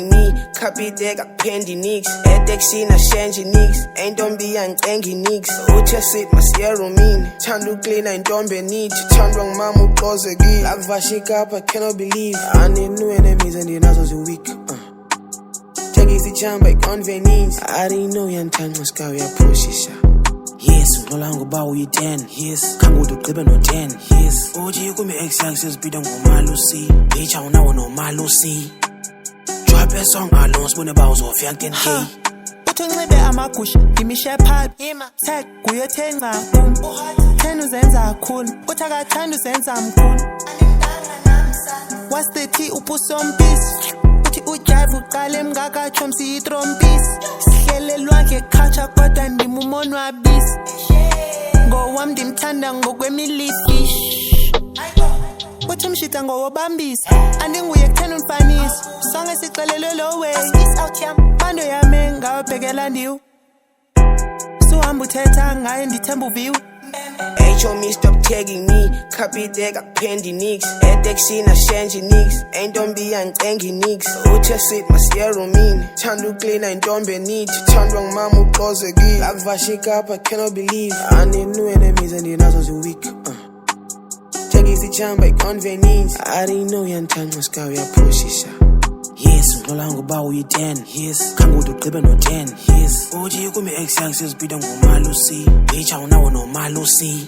tagging me, copy deck, I pendi nicks. Edexin, I change nicks. Ain't don't be an engi nicks. Ucha sit, my zero mean. Chandu clean, I don't be need. Chandwang mamu close again. Like Vashika up, I cannot believe. I need new enemies and the others are weak. Take easy jam by convenience. I didn't know you and time must carry a process. Yes, no longer bow UY'TEN. Yes, come with the clip no 10. Yes, OG, you me X-axis, be done with my Lucy. Bitch, I don't know no my Lucy. Drop a song alone, spoon about of young 10K. Uthunxibe amagushi ngimishe phalbi tag kuyothenga boom 10 uzenza khulu uthi akathanda uzenza mkhulu what's the tea upusompisi uthi ujive uqale mngakatsho msiyitrompisi sihlelelwa ngekhatsha kodwa ndimumonwabisi ngowam ndimthanda ngokwemilisi uthi mshita ngowobambisi andinguye kuthena unfanisi sonke sixelelwe lo way bando yami ngawubhekela ndiwo suhamba uthetha ngaye ndithemba uviwe Show me stop tagging me, copy deck, I pendi nicks. Edexin, I change nicks. Ain't don't be an engi nicks. Ucha sit, my zero mean. Chandu clean, I don't be need. Chandwang mamu close again. Like Vashika up, I cannot believe. I need new enemies and the others are weak. Take easy jam by convenience. I didn't know you and time must carry a process. Yes, no longer bow UY'TEN. Yes, come with the clip no 10. Yes, OG, you me X-axis, be done with my Lucy. Bitch, I don't know no my Lucy.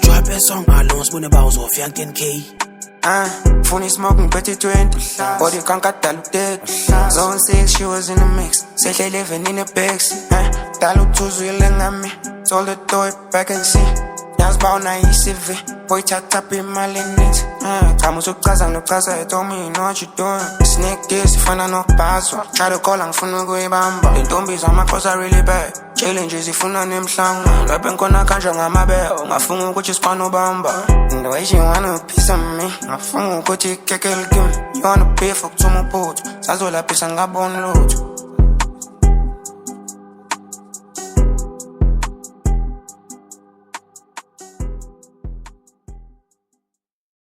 Drop a song alone, spoon about of young 10K. Funny smoking, pretty 20. Body can't cut that look dead. Zone 6, she was in the mix. Say they living in the backseat. That look too zwilling at me. Told the door back and see. That's about na ECV. Boy, chat up in my limits. Come to casa, no casa, you told me you know what you doing. Snake this, if I know password. Try to call and phone no go bamba. Then don't be some cause I really bad. Challenges if you know name slang. Rapping kona kanja ngama bell. Ngafunga ukuthi sipano bamba. And the way she wanna piece of me. Ngafunga ukuthi kekel game. You wanna pay for to my boat. Sazola pisa ngabon load.